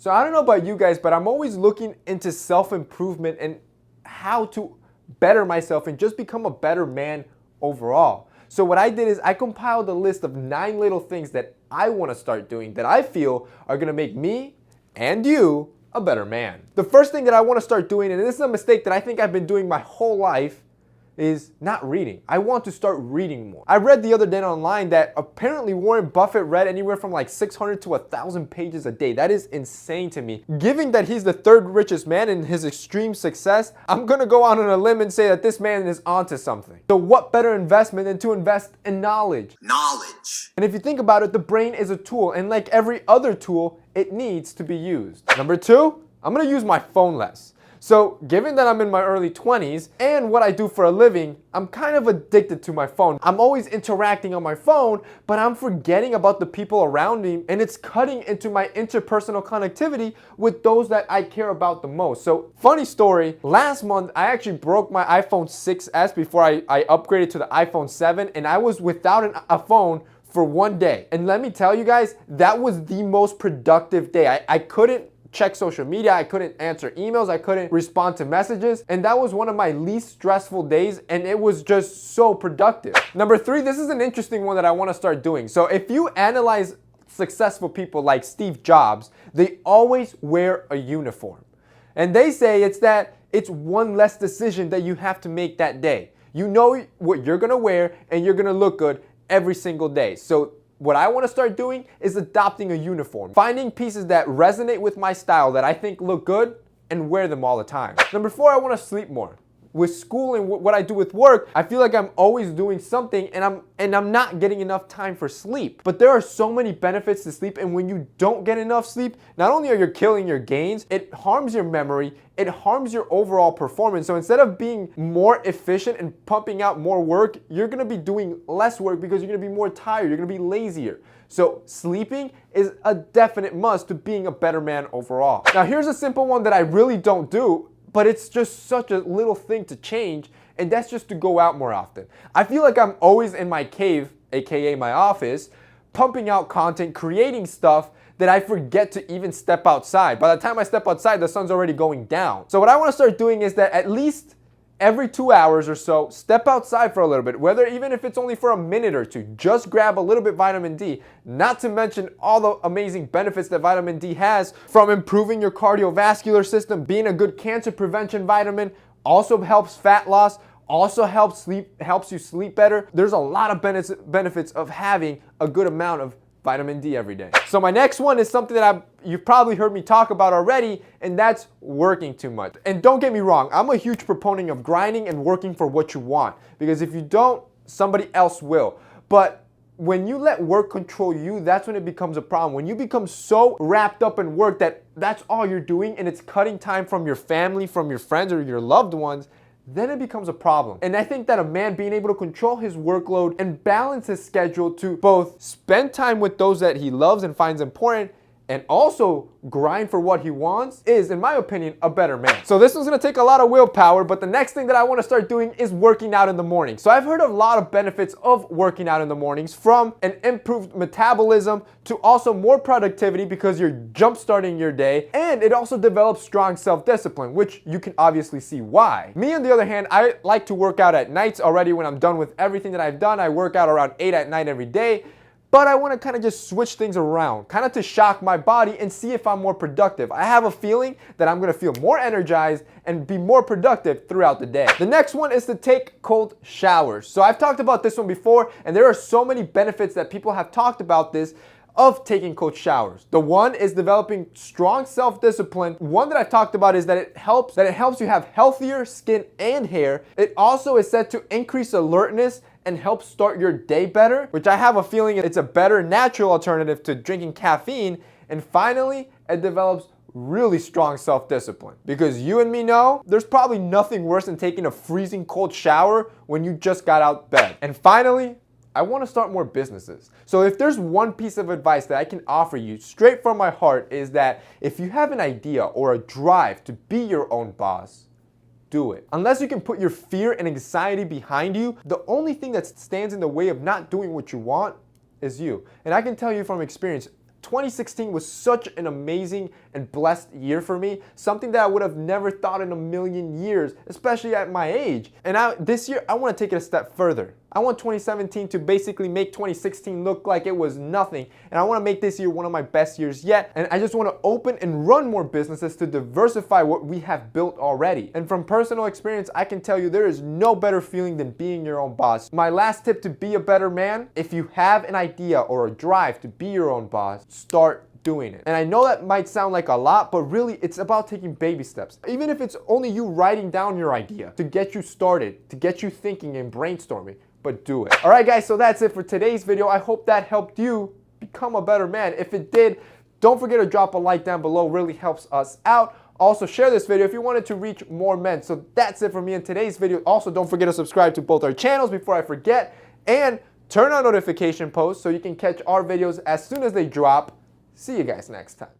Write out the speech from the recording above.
So I don't know about you guys, but I'm always looking into self-improvement and how to better myself and just become a better man overall. So what I did is I compiled a list of 9 little things that I want to start doing that I feel are going to make me and you a better man. The first thing that I want to start doing, and this is a mistake that I think I've been doing my whole life, is not reading. I want to start reading more. I read the other day online that apparently Warren Buffett read anywhere from like 600 to 1,000 pages a day. That is insane to me. Given that he's the 3rd richest man in his extreme success, I'm gonna go out on a limb and say that this man is onto something. So what better investment than to invest in knowledge? Knowledge. And if you think about it, the brain is a tool, and like every other tool, it needs to be used. Number 2, I'm gonna use my phone less. So given that I'm in my early 20s and what I do for a living, I'm kind of addicted to my phone. I'm always interacting on my phone, but I'm forgetting about the people around me, and it's cutting into my interpersonal connectivity with those that I care about the most. So funny story, last month I actually broke my iPhone 6S before I upgraded to the iPhone 7, and I was without a phone for 1 day. And let me tell you guys, that was the most productive day. I couldn't check social media, I couldn't answer emails, I couldn't respond to messages, and that was one of my least stressful days, and it was just so productive. Number 3, this is an interesting one that I want to start doing. So if you analyze successful people like Steve Jobs, they always wear a uniform. And they say it's one less decision that you have to make that day. You know what you're gonna wear and you're gonna look good every single day. So what I want to start doing is adopting a uniform, finding pieces that resonate with my style that I think look good and wear them all the time. Number 4, I want to sleep more. With school and what I do with work, I feel like I'm always doing something and I'm not getting enough time for sleep. But there are so many benefits to sleep, and when you don't get enough sleep, not only are you killing your gains, it harms your memory, it harms your overall performance. So instead of being more efficient and pumping out more work, you're gonna be doing less work because you're gonna be more tired, you're gonna be lazier. So sleeping is a definite must to being a better man overall. Now here's a simple one that I really don't do, but it's just such a little thing to change, and that's just to go out more often. I feel like I'm always in my cave, aka my office, pumping out content, creating stuff that I forget to even step outside. By the time I step outside, the sun's already going down. So what I want to start doing is that at least every 2 hours or so, step outside for a little bit, even if it's only for a minute or two. Just grab a little bit vitamin D, not to mention all the amazing benefits that vitamin D has, from improving your cardiovascular system, being a good cancer prevention vitamin, also helps fat loss, also helps you sleep better. There's a lot of benefits of having a good amount of vitamin D every day. So my next one is something that you've probably heard me talk about already, and that's working too much. And don't get me wrong, I'm a huge proponent of grinding and working for what you want, because if you don't, somebody else will. But when you let work control you, that's when it becomes a problem. When you become so wrapped up in work that that's all you're doing, and it's cutting time from your family, from your friends, or your loved ones, then it becomes a problem. And I think that a man being able to control his workload and balance his schedule to both spend time with those that he loves and finds important, and also grind for what he wants, is, in my opinion, a better man. So this one's gonna take a lot of willpower, but the next thing that I wanna start doing is working out in the morning. So I've heard a lot of benefits of working out in the mornings, from an improved metabolism to also more productivity because you're jump starting your day, and it also develops strong self-discipline, which you can obviously see why. Me, on the other hand, I like to work out at nights already. When I'm done with everything that I've done, I work out around 8 at night every day. But I want to kind of just switch things around, kind of to shock my body and see if I'm more productive. I have a feeling that I'm going to feel more energized and be more productive throughout the day. The next one is to take cold showers. So I've talked about this one before, and there are so many benefits that people have talked about this, of taking cold showers. The one is developing strong self-discipline. One that I've talked about is that it helps you have healthier skin and hair. It also is said to increase alertness and help start your day better, which I have a feeling it's a better natural alternative to drinking caffeine. And finally, it develops really strong self-discipline, because you and me know there's probably nothing worse than taking a freezing cold shower when you just got out of bed. And finally, I want to start more businesses. So if there's one piece of advice that I can offer you straight from my heart, is that if you have an idea or a drive to be your own boss, do it. Unless you can put your fear and anxiety behind you, the only thing that stands in the way of not doing what you want is you. And I can tell you from experience, 2016 was such an amazing and blessed year for me, something that I would have never thought in a million years, especially at my age. And this year, I want to take it a step further. I want 2017 to basically make 2016 look like it was nothing, and I want to make this year one of my best years yet, and I just want to open and run more businesses to diversify what we have built already. And from personal experience, I can tell you there is no better feeling than being your own boss. My last tip to be a better man: if you have an idea or a drive to be your own boss, start doing it. And I know that might sound like a lot, but really it's about taking baby steps. Even if it's only you writing down your idea to get you started, to get you thinking and brainstorming, but do it. All right, guys, so that's it for today's video. I hope that helped you become a better man. If it did, don't forget to drop a like down below. It really helps us out. Also, share this video if you wanted to reach more men. So that's it for me in today's video. Also, don't forget to subscribe to both our channels before I forget, and turn on notification posts so you can catch our videos as soon as they drop. See you guys next time.